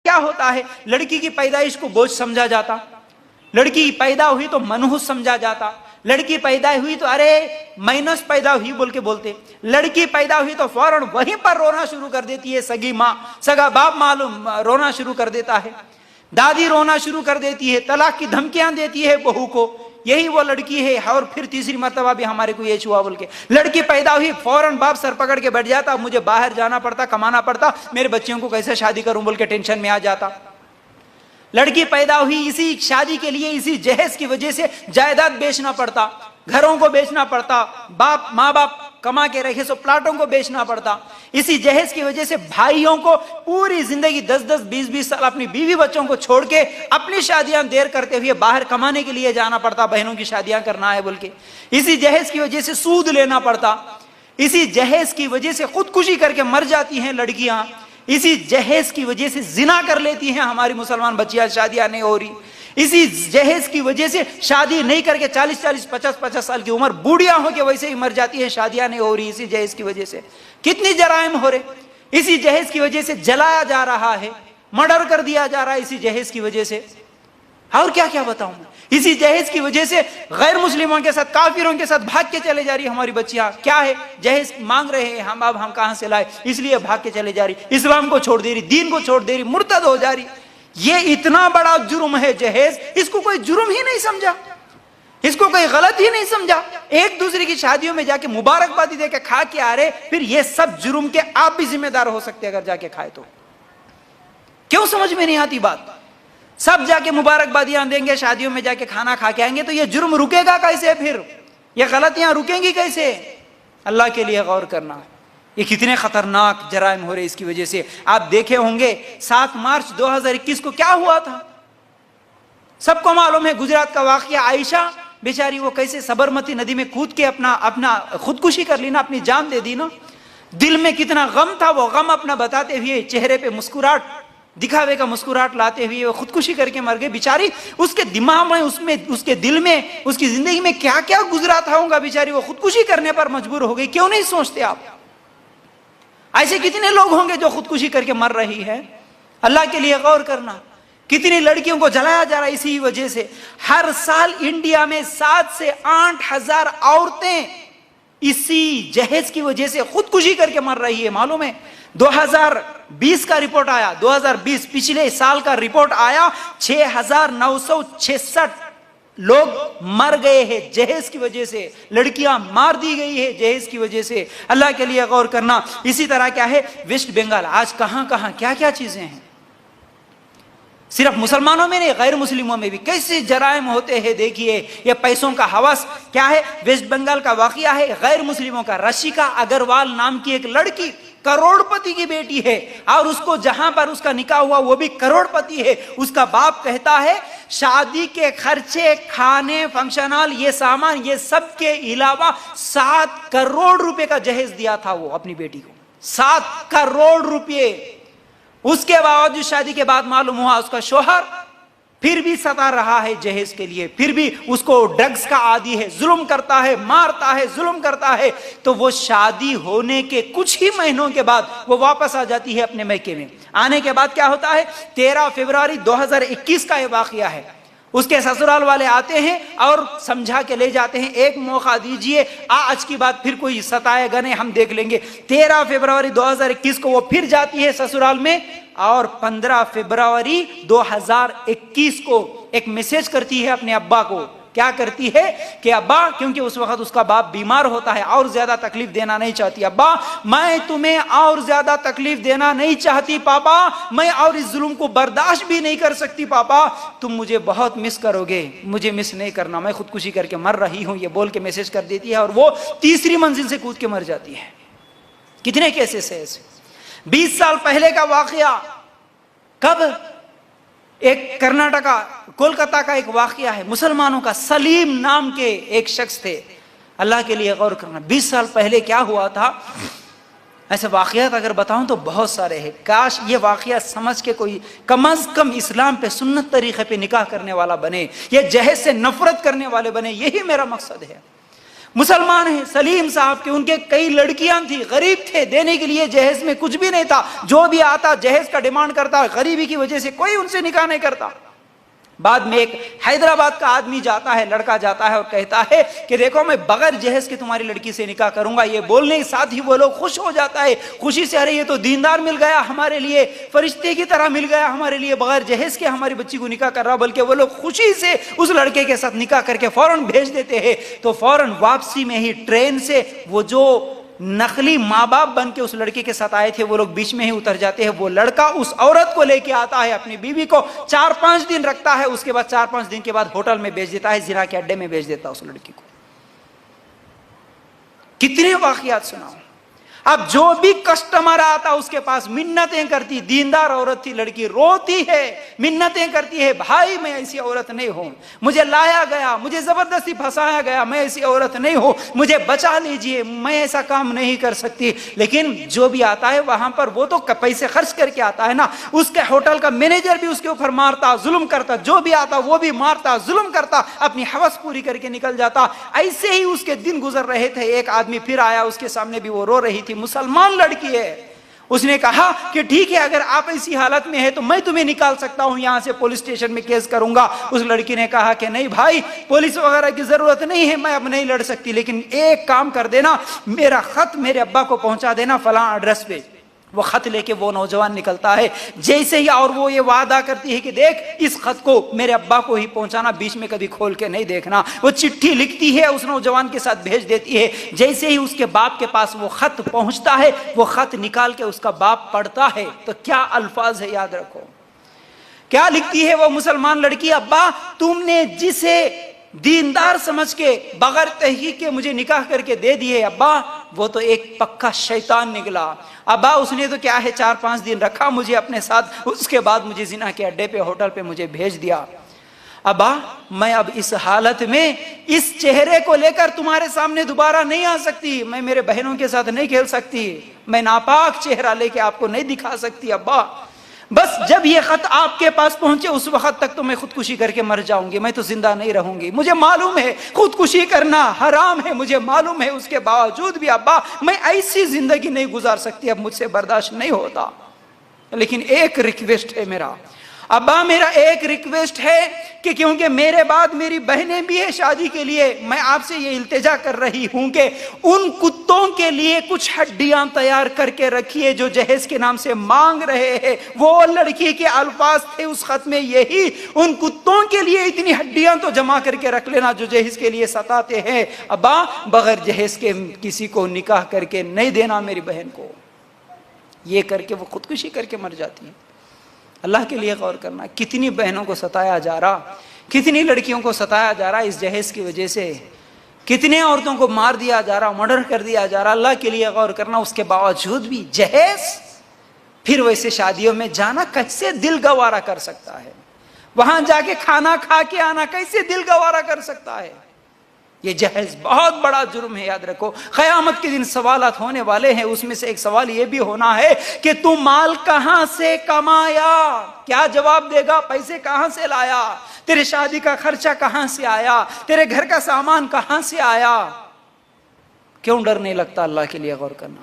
کیا ہوتا ہے؟ لڑکی کی پیدائش کو بوجھ سمجھا جاتا، لڑکی پیدا ہوئی تو منحوس سمجھا جاتا، لڑکی پیدا ہوئی تو ارے مائنس پیدا ہوئی بول کے بولتے، لڑکی پیدا ہوئی تو فوراً وہیں پر رونا شروع کر دیتی ہے، سگی ماں سگا باپ معلوم رونا شروع کر دیتا ہے، دادی رونا شروع کر دیتی ہے، طلاق کی دھمکیاں دیتی ہے بہو کو، یہی وہ لڑکی ہے، اور پھر تیسری مرتبہ بھی ہمارے کو یہ ہوا بول کے لڑکی پیدا ہوئی فوراً باپ سر پکڑ کے بیٹھ جاتا، مجھے باہر جانا پڑتا، کمانا پڑتا، میرے بچوں کو کیسے شادی کروں بول کے ٹینشن میں آ جاتا۔ لڑکی پیدا ہوئی اسی شادی کے لیے، اسی جہیز کی وجہ سے جائیداد بیچنا پڑتا، گھروں کو بیچنا پڑتا، ماں باپ کما کے رکھے سو پلاٹوں کو بیچنا پڑتا، اسی جہیز کی وجہ سے بھائیوں کو پوری زندگی 10-10 20 سال اپنی بیوی بچوں کو چھوڑ کے اپنی شادیاں دیر کرتے ہوئے باہر کمانے کے لیے جانا پڑتا، بہنوں کی شادیاں کرنا ہے بول کے، اسی جہیز کی وجہ سے سود لینا پڑتا، اسی جہیز کی وجہ سے خودکشی کر کے مر جاتی ہیں لڑکیاں، اسی جہیز کی وجہ سے زنا کر لیتی ہیں ہماری مسلمان بچیاں، شادیاں نہیں ہو رہی، اسی جہیز کی وجہ سے شادی نہیں کر کے 40 50 سال کی عمر بوڑھیاں ہو کے ویسے ہی مر جاتی ہے، شادیاں نہیں ہو رہی، اسی جہیز کی وجہ سے کتنی جرائم ہو رہے، اسی جہیز کی وجہ سے جلایا جا رہا ہے، مرڈر کر دیا جا رہا ہے اسی جہیز کی وجہ سے، اور کیا کیا بتاؤں میں، اسی جہیز کی وجہ سے غیر مسلموں کے ساتھ کافروں کے ساتھ بھاگ کے چلے جا رہی ہماری بچیاں، کیا ہے جہیز مانگ رہے ہیں ہم، اب ہم کہاں سے لائے، اس لیے بھاگ کے چلے جا رہی، اسلام کو چھوڑ دے رہی، دین کو چھوڑ دے رہی، مرتد ہو جا رہی۔ یہ اتنا بڑا جرم ہے جہیز، اس کو کوئی جرم ہی نہیں سمجھا، اس کو کوئی غلط ہی نہیں سمجھا، ایک دوسرے کی شادیوں میں جا کے مبارکبادی دے کے کھا کے آ رہے، پھر یہ سب جرم کے آپ بھی ذمہ دار ہو سکتے اگر جا کے کھائے تو، کیوں سمجھ میں نہیں آتی بات؟ سب جا کے مبارکبادیاں دیں گے، شادیوں میں جا کے کھانا کھا کے آئیں گے، تو یہ جرم رکے گا کیسے؟ پھر یہ غلطیاں رکیں گی کیسے؟ اللہ کے لیے غور کرنا، یہ کتنے خطرناک جرائم ہو رہے اس کی وجہ سے۔ آپ دیکھے ہوں گے 7 مارچ 2021 کو کیا ہوا تھا، سب کو معلوم ہے، گجرات کا واقعہ، عائشہ بیچاری وہ کیسے سبرمتی ندی میں کود کے اپنا خودکشی کر لی نا، اپنی جان دے دی نا، دل میں کتنا غم تھا، وہ غم اپنا بتاتے ہوئے چہرے پہ مسکراہٹ، دکھاوے کا مسکراہٹ لاتے ہوئے وہ خودکشی کر کے مر گئے بیچاری، اس کے دماغ میں، اس کے دل میں، اس کی زندگی میں کیا کیا گزرا تھا ہوگا، بیچاری وہ خودکشی کرنے پر مجبور ہو گئی، کیوں نہیں سوچتے آپ؟ ایسے کتنے لوگ ہوں گے جو خودکشی کر کے مر رہی ہے، اللہ کے لیے غور کرنا۔ کتنی لڑکیوں کو جلایا جا رہا ہے اسی وجہ سے، ہر سال انڈیا میں 7 سے 8 ہزار عورتیں اسی جہیز کی وجہ سے خودکشی کر کے مر رہی ہے، معلوم ہے؟ 2020 کا رپورٹ آیا، 2020 پچھلے سال کا رپورٹ آیا، 6966 لوگ مر گئے ہیں جہیز کی وجہ سے، لڑکیاں مار دی گئی ہے جہیز کی وجہ سے، اللہ کے لیے غور کرنا۔ اسی طرح کیا ہے، ویسٹ بنگال آج کہاں کہاں کیا کیا چیزیں ہیں، صرف مسلمانوں میں نہیں، غیر مسلموں میں بھی کیسے جرائم ہوتے ہیں، دیکھیے یہ پیسوں کا ہوس کیا ہے۔ ویسٹ بنگال کا واقعہ ہے، غیر مسلموں کا، رشیکا اگروال نام کی ایک لڑکی کروڑ پتی کی بیٹی ہے، اور اس کو جہاں پر اس کا نکاح ہوا وہ بھی کروڑ پتی ہے، اس کا باپ کہتا ہے شادی کے خرچے، کھانے، فنکشن ہال، یہ سامان، یہ سب کے علاوہ 7 کروڑ روپے کا جہیز دیا تھا وہ اپنی بیٹی کو، 7 کروڑ روپے۔ اس کے باوجود شادی کے بعد معلوم ہوا اس کا شوہر پھر بھی ستا رہا ہے جہیز کے لیے، پھر بھی اس کو ڈرگز کا عادی ہے، ظلم کرتا ہے، مارتا ہے، ظلم کرتا ہے، تو وہ شادی ہونے کے کچھ ہی مہینوں کے بعد وہ واپس آ جاتی ہے اپنے میکے میں۔ آنے کے بعد کیا ہوتا ہے، 13 فروری 2021 کا یہ واقعہ ہے، اس کے سسرال والے آتے ہیں اور سمجھا کے لے جاتے ہیں، ایک موقع دیجئے، آج کی بات پھر کوئی ستائے گا نہیں، ہم دیکھ لیں گے۔ 13 فروری 2021 کو وہ پھر جاتی ہے سسرال میں، اور 15 فروری 2021 کو ایک میسج کرتی ہے اپنے ابا کو، کیا کرتی ہے کہ ابا، کیونکہ اس وقت اس کا باپ بیمار ہوتا ہے، اور زیادہ تکلیف دینا نہیں چاہتی، ابا میں تمہیں اور زیادہ تکلیف دینا نہیں چاہتی پاپا، میں اور اس ظلم کو برداشت بھی نہیں کر سکتی پاپا، تم مجھے بہت مس کرو گے، مجھے مس نہیں کرنا، میں خودکشی کر کے مر رہی ہوں، یہ بول کے میسج کر دیتی ہے، اور وہ تیسری منزل سے کود کے مر جاتی ہے۔ کتنے کیسز ہیں ایسے؟ 20 سال پہلے کا واقعہ، کب؟ ایک کرناٹکا کولکتہ کا ایک واقعہ ہے، مسلمانوں کا، سلیم نام کے ایک شخص تھے، اللہ کے لیے غور کرنا۔ 20 سال پہلے کیا ہوا تھا، ایسے واقعات اگر بتاؤں تو بہت سارے ہیں، کاش یہ واقعہ سمجھ کے کوئی کم از کم اسلام پہ، سنت طریقے پہ نکاح کرنے والا بنے، یہ جہیز سے نفرت کرنے والے بنے، یہی میرا مقصد ہے۔ مسلمان ہیں سلیم صاحب کے، ان کے کئی لڑکیاں تھی، غریب تھے، دینے کے لیے جہیز میں کچھ بھی نہیں تھا، جو بھی آتا جہیز کا ڈیمانڈ کرتا، غریبی کی وجہ سے کوئی ان سے نکاح نہیں کرتا۔ بعد میں ایک حیدرآباد کا آدمی جاتا ہے، لڑکا جاتا ہے اور کہتا ہے کہ دیکھو میں بغیر جہیز کے تمہاری لڑکی سے نکاح کروں گا، یہ بولنے کے ساتھ ہی وہ لوگ خوش ہو جاتا ہے، خوشی سے ارے یہ تو دیندار مل گیا ہمارے لیے، فرشتے کی طرح مل گیا ہمارے لیے، بغیر جہیز کے ہماری بچی کو نکاح کر رہا، بلکہ وہ لوگ خوشی سے اس لڑکے کے ساتھ نکاح کر کے فوراً بھیج دیتے ہیں۔ تو فوراً واپسی میں ہی ٹرین سے وہ جو نقلی ماں باپ بن کے اس لڑکے کے ساتھ آئے تھے وہ لوگ بیچ میں ہی اتر جاتے ہیں۔ وہ لڑکا اس عورت کو لے کے آتا ہے، اپنی بیوی کو 4-5 دن رکھتا ہے، اس کے بعد 4-5 دن کے بعد ہوٹل میں بھیج دیتا ہے، زنا کے اڈے میں بھیج دیتا ہے اس لڑکی کو۔ کتنے واقعات سناؤ۔ اب جو بھی کسٹمر آتا اس کے پاس منتیں کرتی، دیندار عورت تھی لڑکی، روتی ہے، منتیں کرتی ہے، بھائی میں ایسی عورت نہیں ہوں، مجھے لایا گیا، مجھے زبردستی پھنسایا گیا، میں ایسی عورت نہیں ہوں، مجھے بچا لیجئے، میں ایسا کام نہیں کر سکتی۔ لیکن جو بھی آتا ہے وہاں پر وہ تو پیسے خرچ کر کے آتا ہے نا، اس کے ہوٹل کا مینیجر بھی اس کے اوپر مارتا، ظلم کرتا، جو بھی آتا وہ بھی مارتا، ظلم کرتا، اپنی ہوس پوری کر کے نکل جاتا۔ ایسے ہی اس کے دن گزر رہے تھے، ایک آدمی پھر آیا، اس کے سامنے بھی وہ رو رہی تھی، مسلمان لڑکی ہے۔ اس نے کہا کہ ٹھیک ہے اگر آپ ایسی حالت میں ہیں تو میں تمہیں نکال سکتا ہوں یہاں سے، پولیس اسٹیشن میں کیس کروں گا۔ اس لڑکی نے کہا کہ نہیں بھائی، پولیس وغیرہ کی ضرورت نہیں ہے، میں اب نہیں لڑ سکتی، لیکن ایک کام کر دینا، میرا خط میرے ابا کو پہنچا دینا فلاں ایڈریس پہ۔ وہ خط لے کے وہ نوجوان نکلتا ہے، جیسے ہی، اور وہ یہ وعدہ کرتی ہے کہ دیکھ اس خط کو میرے ابا کو ہی پہنچانا، بیچ میں کبھی کھول کے نہیں دیکھنا۔ وہ چٹھی لکھتی ہے، اس نوجوان کے ساتھ بھیج دیتی ہے۔ جیسے ہی اس کے باپ کے پاس وہ خط پہنچتا ہے، وہ خط نکال کے اس کا باپ پڑھتا ہے تو کیا الفاظ ہے یاد رکھو، کیا لکھتی ہے وہ مسلمان لڑکی، ابا تم نے جسے دیندار سمجھ کے بغیر تحقیق کے مجھے نکاح کر کے دے دیے ابا، وہ تو ایک پکا شیطان نکلا۔ ابا اس نے تو کیا ہے 4-5 دن رکھا مجھے اپنے ساتھ، اس کے بعد مجھے زنا کے اڈے پہ ہوٹل پہ مجھے بھیج دیا۔ ابا میں اب اس حالت میں اس چہرے کو لے کر تمہارے سامنے دوبارہ نہیں آ سکتی، میں میرے بہنوں کے ساتھ نہیں کھیل سکتی، میں ناپاک چہرہ لے کے آپ کو نہیں دکھا سکتی ابا، بس جب یہ خط آپ کے پاس پہنچے اس وقت تک تو میں خودکشی کر کے مر جاؤں گی، میں تو زندہ نہیں رہوں گی، مجھے معلوم ہے خودکشی کرنا حرام ہے، مجھے معلوم ہے، اس کے باوجود بھی ابا میں ایسی زندگی نہیں گزار سکتی، اب مجھ سے برداشت نہیں ہوتا، لیکن ایک ریکویسٹ ہے میرا ابا، میرا ایک ریکویسٹ ہے کہ کیونکہ میرے بعد میری بہنیں بھی ہیں شادی کے لیے، میں آپ سے یہ التجا کر رہی ہوں کہ ان کتوں کے لیے کچھ ہڈیاں تیار کر کے رکھیے جو جہیز کے نام سے مانگ رہے ہیں۔ وہ لڑکی کے الفاظ تھے اس خط میں یہی، ان کتوں کے لیے اتنی ہڈیاں تو جمع کر کے رکھ لینا جو جہیز کے لیے ستاتے ہیں، ابا بغیر جہیز کے کسی کو نکاح کر کے نہیں دینا میری بہن کو۔ یہ کر کے وہ خودکشی کر کے مر جاتی ہے۔ اللہ کے لیے غور کرنا، کتنی بہنوں کو ستایا جا رہا، کتنی لڑکیوں کو ستایا جا رہا اس جہیز کی وجہ سے، کتنے عورتوں کو مار دیا جا رہا، مرڈر کر دیا جا رہا۔ اللہ کے لیے غور کرنا، اس کے باوجود بھی جہیز، پھر ویسے شادیوں میں جانا کیسے دل گوارا کر سکتا ہے، وہاں جا کے کھانا کھا کے آنا کیسے دل گوارا کر سکتا ہے۔ یہ جہیز بہت بڑا جرم ہے، یاد رکھو، قیامت کے دن سوالات ہونے والے ہیں، اس میں سے ایک سوال یہ بھی ہونا ہے کہ تو مال کہاں سے کمایا، کیا جواب دے گا، پیسے کہاں سے لایا، تیرے شادی کا خرچہ کہاں سے آیا، تیرے گھر کا سامان کہاں سے آیا۔ کیوں ڈر نہیں لگتا؟ اللہ کے لیے غور کرنا۔